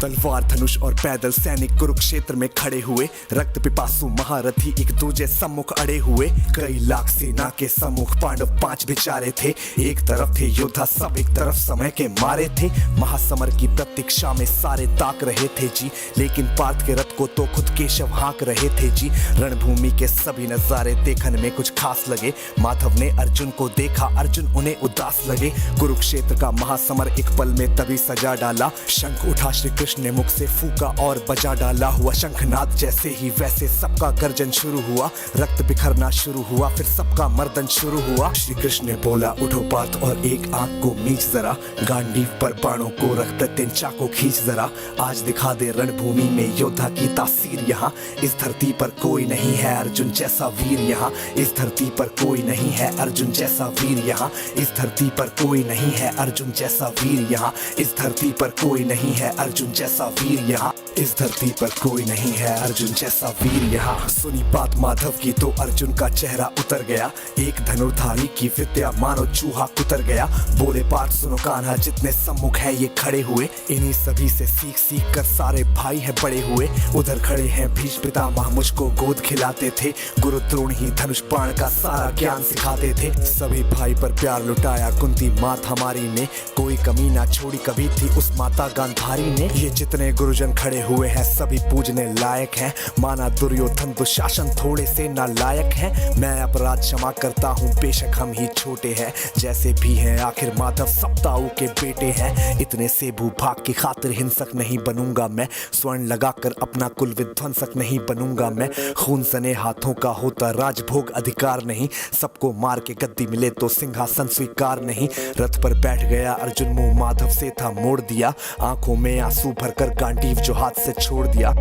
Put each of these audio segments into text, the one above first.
तलवार धनुष और पैदल सैनिक कुरुक्षेत्र में खड़े हुए, रक्त पिपासु महारथी एक दूजे सम्मुख अड़े हुए। कई लाख सेना के सम्मुख पांडव 5 बेचारे थे। एक तरफ थे योद्धा सब, एक तरफ समय के मारे थे। महासमर की प्रतीक्षा में सारे ताक रहे थे जी, लेकिन पार्थ के रथ को तो खुद केशव हाँक रहे थे जी। रणभूमि के सभी नजारे देखने में कुछ खास लगे। माधव ने अर्जुन को देखा, अर्जुन उन्हें उदास लगे। कुरुक्षेत्र का महासमर एक पल में तभी सजा डाला। शंख उठा श्री कृष्ण ने मुख से फूका और बजा डाला। हुआ शंखनाद जैसे ही वैसे सबका गर्जन शुरू हुआ। रक्त बिखरना शुरू हुआ, फिर सबका मर्दन शुरू हुआ। श्री कृष्ण ने बोला उठो पार्थ और एक आंख को मीच जरा, गांडीव पर बाणों को रख प्रत्यंचा को खींच जरा। आज दिखा दे रणभूमि में योद्धा की तासीर यहाँ। इस धरती पर कोई नहीं है अर्जुन जैसा वीर यहाँ। इस धरती पर कोई नहीं है अर्जुन जैसा वीर यहाँ। इस धरती पर कोई नहीं है अर्जुन जैसा वीर यहाँ। इस धरती पर कोई नहीं है अर्जुन जैसा वीर यहाँ। इस धरती पर कोई नहीं है अर्जुन जैसा वीर यहाँ। सुनी बात माधव की तो अर्जुन का चेहरा उतर गया। एक धनुर्धारी की विद्या मानो चूहा कुतर गया। बोले पार्थ सुनो कान्हा, जितने सम्मुख है ये खड़े हुए, इन्हीं सभी से सीख सीख कर सारे भाई है बड़े हुए। उधर खड़े हैं भीष्म पितामह, मुझको गोद खिलाते थे। गुरु द्रोण ही धनुष बाण का सारा ज्ञान सिखाते थे। सभी भाई पर प्यार लुटाया कुंती मात हमारी ने, कोई कमी ना छोड़ी कभी थी उस माता गांधारी ने। ये जितने गुरुजन खड़े हुए हैं सभी पूजने लायक हैं। माना दुर्योधन दुशासन थोड़े से नालायक हैं। मैं अपराध क्षमा करता हूँ बेशक हम ही छोटे हैं, जैसे भी हैं आखिर माधव सप्ताऊ के बेटे हैं। इतने से भूभाग की खातिर हिंसक नहीं बनूंगा मैं, स्वर्ण लगाकर अपना कुल विध्वंसक नहीं बनूंगा मैं। खून सने हाथों का होता राजभोग अधिकार नहीं, सबको मार के गद्दी मिले तो सिंहासन स्वीकार नहीं। रथ पर बैठ गया अर्जुन, मुंह माधव से था मोड़ दिया। आंखों में आंसू भरकर गांडीव जो हाथ से छोड़ दिया।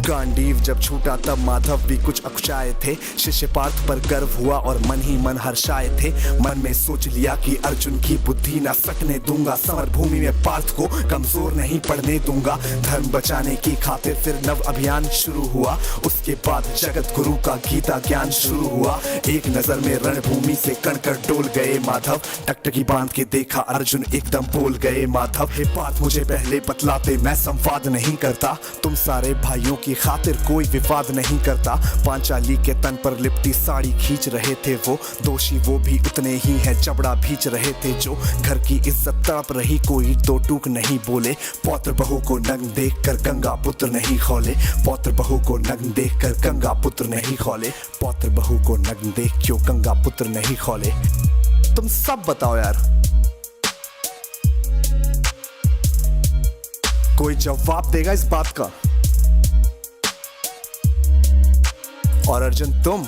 गांडीव जब छूटा तब माधव भी कुछ अकुचाए थे। शिष्य पार्थ पर गर्व हुआ और मन ही मन हर्षाए थे। मन में सोच लिया कि अर्जुन की बुद्धि ना सकने दूंगा। समर भूमि में पार्थ को कमजोर नहीं पड़ने दूंगा। धर्म बचाने की खातिर फिर नव अभियान शुरू हुआ। उसके बाद जगत गुरु का गीता ज्ञान शुरू हुआ। एक नजर में रणभूमि से कणकर डोल गए माधव। टकटकी बांध के देखा अर्जुन एकदम बोल गए माधव। हे पार्थ मुझे पहले बतलाते, मैं संवाद नहीं करता। तुम सारे भाइयों की खातिर कोई विवाद नहीं करता। पांचाली के तन पर लिपटी साड़ी खींच रहे थे वो, दोषी वो भी उतने ही हैं चबड़ा भींच रहे थे जो। घर की इज्जत तड़प रही कोई दो टूक नहीं बोले। पौत्र बहू को नग्न देख कर गंगा पुत्र नहीं खौले। पौत्र बहू को नग्न देख कर गंगा पुत्र नहीं खौले। पौत्र बहू को नग्न देख क्यों गंगा पुत्र नहीं खौले। तुम सब बताओ यार, कोई जवाब देगा इस बात का? और अर्जुन तुम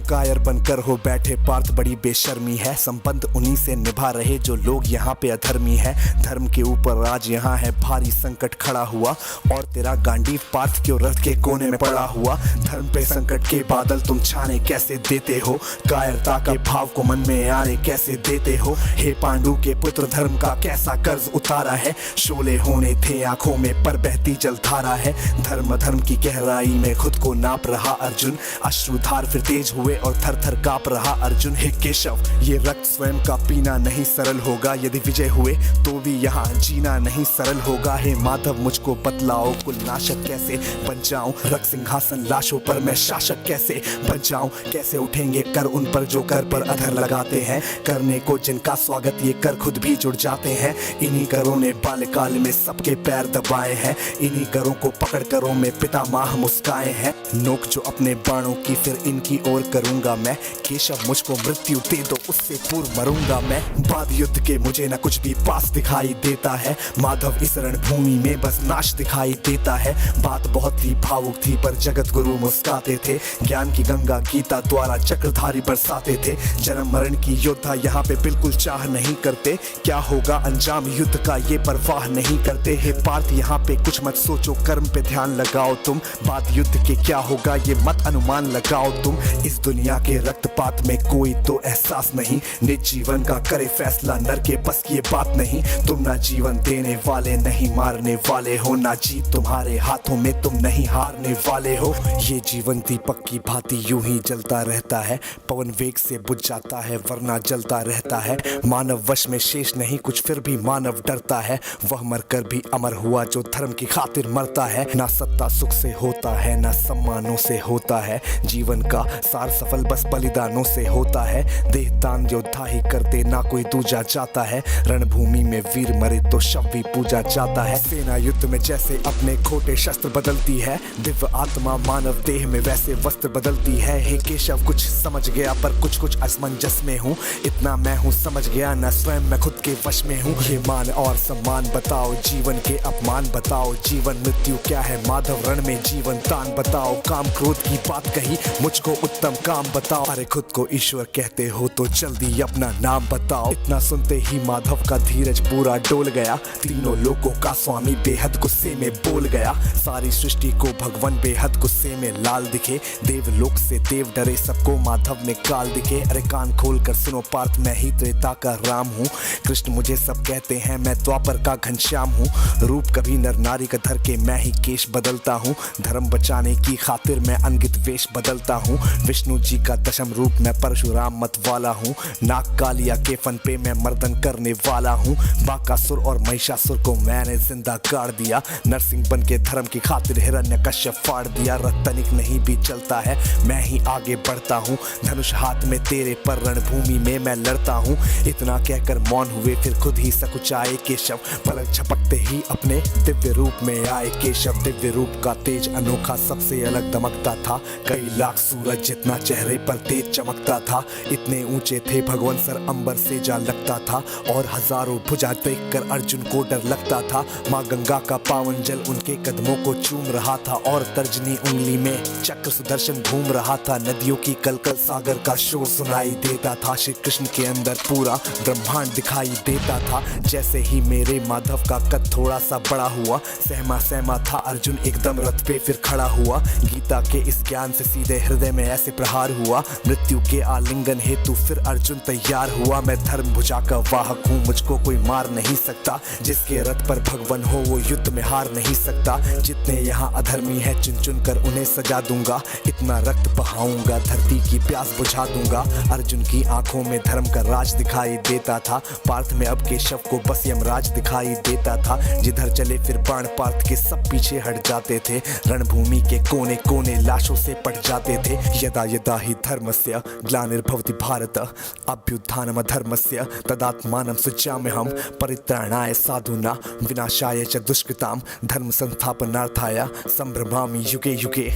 कायर बनकर हो बैठे पार्थ, बड़ी बेशर्मी है। संबंध उन्हीं से निभा रहे जो लोग यहाँ पे अधर्मी है। धर्म के ऊपर आज यहाँ है भारी संकट खड़ा हुआ, और तेरा गांडीव पार्थ क्यों रथ के कोने में पड़ा हुआ। धर्म पे संकट के बादल तुम छाने कैसे देते हो, कायरता के भाव को मन में आने कैसे देते हो। हे पांडु के पुत्र धर्म का कैसा कर्ज उतारा है। शोले होने थे आंखों में पर बहती जलधारा है। धर्म धर्म की गहराई में खुद को नाप रहा अर्जुन। अश्रुधार फिर तेज हुए और थर थर कांप रहा अर्जुन। हे केशव ये रक्त स्वयं का पीना नहीं सरल होगा। यदि विजय हुए तो भी यहाँ जीना नहीं सरल होगा। हे माधव मुझको बतलाओ कुल नाशक कैसे बन जाऊं। रक्त सिंहासन लाशों पर मैं शासक कैसे बन जाऊं। कैसे उठेंगे कर उन पर जो कर पर अधर लगाते हैं। करने को जिनका स्वागत ये कर खुद भी जुड़ जाते हैं। इन्हीं करों ने बाल्यकाल में सबके पैर दबाए हैं। इन्हीं करों को पकड़ करों में पितामह मुस्काए हैं। नोक जो अपने बाणों की फिर इनकी ओर करूंगा मैं। केशव मुझको मृत्यु दे दो उससे पूर्व मरूंगा मैं। बाद युद्ध के मुझे न कुछ भी पास दिखाई देता है। माधव इस रणभूमि में बस नाश दिखाई देता है। बात बहुत ही भावुक थी पर जगत गुरु मुस्काते थे। ज्ञान की गंगा गीता द्वारा चक्रधारी बरसाते थे। जन्म मरण की योद्धा यहाँ पे बिल्कुल चाह नहीं करते। क्या होगा अंजाम युद्ध का ये परवाह नहीं करते। हे पार्थ यहाँ पे कुछ मत सोचो, कर्म पे ध्यान लगाओ तुम। बाद युद्ध के क्या होगा ये मत अनुमान लगाओ तुम। इस दुनिया दुनिया के रक्तपात में कोई तो एहसास नहीं, निज जीवन का करे फैसला नर के बस की ये बात नहीं। तुम ना जीवन देने वाले नहीं मारने वाले हो, ना जीत तुम्हारे हाथों में तुम नहीं हारने वाले हो। ये जीवन दीपक की भांति यूं ही जलता रहता है, पवन वेग से बुझ जाता है वरना जलता रहता है। मानव वश में शेष नहीं कुछ फिर भी मानव डरता है, वह मरकर भी अमर हुआ जो धर्म की खातिर मरता है। ना सत्ता सुख से होता है ना सम्मानों से होता है, जीवन का सार सफल बस बलिदानों से होता है। देह दान योद्धा ही करते ना कोई दूजा जाता है, रणभूमि में वीर मरे तो शव भी पूजा जाता है। सेना युद्ध में जैसे अपने खोटे शस्त्र बदलती है, दिव्य आत्मा मानव देह में वैसे वस्त्र बदलती है। हे केशव कुछ समझ गया पर कुछ कुछ असमंजस में हूँ, इतना मैं हूँ समझ गया ना स्वयं मैं खुद के वश में हूँ। ये मान और सम्मान बताओ, जीवन के अपमान बताओ, जीवन मृत्यु क्या है माधव रण में जीवन दान बताओ। काम क्रोध की बात कही मुझको उत्तम काम बताओ, अरे खुद को ईश्वर कहते हो तो जल्दी अपना नाम बताओ। इतना सुनते ही माधव का धीरज पूरा डोल गया, तीनों लोगों का स्वामी बेहद गुस्से में बोल गया। सारी सृष्टि को भगवान बेहद गुस्से में लाल दिखे, देवलोक से देव डरे सबको माधव में काल दिखे। अरे कान खोल कर सुनो पार्थ मैं ही त्रेता का राम हूँ, कृष्ण मुझे सब कहते हैं मैं द्वापर का घनश्याम हूँ। रूप कभी नर नारी का धर के मैं ही केश बदलता हूँ, धर्म बचाने की खातिर मैं अनगित वेश बदलता हूँ। विष्णु जी का दशम रूप मैं परशुराम मत वाला हूँ, नाग कालिया के फन पे मैं मर्दन करने वाला हूँ। बाकासुर और महिषासुर को मैंने जिंदा गाड़ दिया, नरसिंह बन के धर्म की खातिर हिरण्यकश्यप फाड़ दिया। रतनिक नहीं भी चलता है मैं ही आगे बढ़ता हूँ, धनुष हाथ में तेरे पर रणभूमि में मैं लड़ता हूँ। इतना कहकर मौन हुए फिर खुद ही सकुचाए केशव, पलक झपकते ही अपने दिव्य रूप में आए केशव। दिव्य रूप का तेज अनोखा सबसे अलग दमकता था, कई लाख सूरज जितना चेहरे पर तेज चमकता था। इतने ऊंचे थे भगवान सर अंबर से जा लगता था, और हजारों भुजा देखकर अर्जुन को डर लगता था। माँ गंगा का पावन जल उनके कदमों को चूम रहा था, और तर्जनी उंगली में चक्र सुदर्शन घूम रहा था। नदियों की कलकल सागर का शोर सुनाई देता था, श्री कृष्ण के अंदर पूरा ब्रह्मांड दिखाई देता था। जैसे ही मेरे माधव का कद थोड़ा सा बड़ा हुआ, सहमा सहमा था अर्जुन एकदम रथ पे फिर खड़ा हुआ। गीता के इस ज्ञान से सीधे हृदय में ऐसे प्रहार हुआ, मृत्यु के आलिंगन हेतु फिर अर्जुन तैयार हुआ। मैं धर्म भुजा का वाहक हूँ, मुझको कोई मार नहीं सकता, जिसके रथ पर भगवान हो वो युद्ध में हार नहीं सकता। जितने यहाँ अधर्मी है चुन चुन कर उन्हें सजा दूंगा, इतना रक्त बहाऊंगा धरती की प्यास बुझा दूंगा। अर्जुन की आंखों में धर्म का राज दिखाई देता था, पार्थ में अब केशव को बस यमराज दिखाई देता था। जिधर चले फिर बाण पार्थ के सब पीछे हट जाते थे, रणभूमि के कोने कोने लाशों से पट जाते थे। यदा यदा ही धर्मस्य ग्लानिर्भवति भारत अभ्युत्थानम धर्मस्य तदात्मानं सृजाम्यहं परित्राणाय साधूनां विनाशाय च दुष्कृतां धर्म संस्थापनार्थाय संभ्रमामि युगे युगे।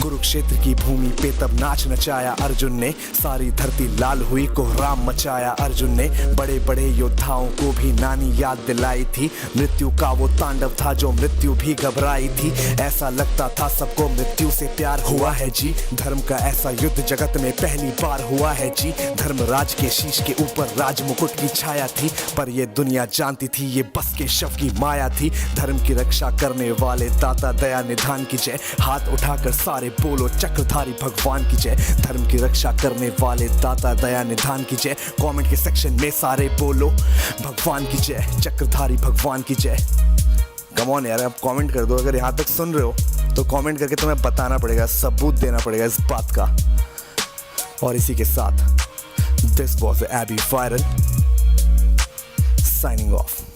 कुरुक्षेत्र की भूमि पे तब नाच नचाया अर्जुन ने, सारी धरती लाल हुई कोहराम मचाया अर्जुन ने। बड़े बड़े योद्धाओं को भी नानी याद दिलाई थी, मृत्यु का वो तांडव था जो मृत्यु भी घबराई थी। ऐसा लगता था सबको मृत्यु से प्यार हुआ है जी, धर्म का ऐसा युद्ध जगत में पहली बार हुआ है जी। धर्मराज के शीश के ऊपर राज मुकुट की छाया थी, पर ये दुनिया जानती थी ये बस के शव की माया थी। धर्म की रक्षा करने वाले दाता दया निधान की जय, हाथ उठाकर सारे बोलो चक्रधारी भगवान की जय। धर्म की रक्षा करने वाले दाता दया निधान की जय, कमेंट के सेक्शन में सारे बोलो भगवान की जय, चक्रधारी भगवान की जय। कम ऑन यार, आप कमेंट कर दो, अगर यहाँ तक सुन रहे हो तो कमेंट करके तुम्हें बताना पड़ेगा, सबूत देना पड़ेगा इस बात का। और इसी के साथ this was AB viral signing of.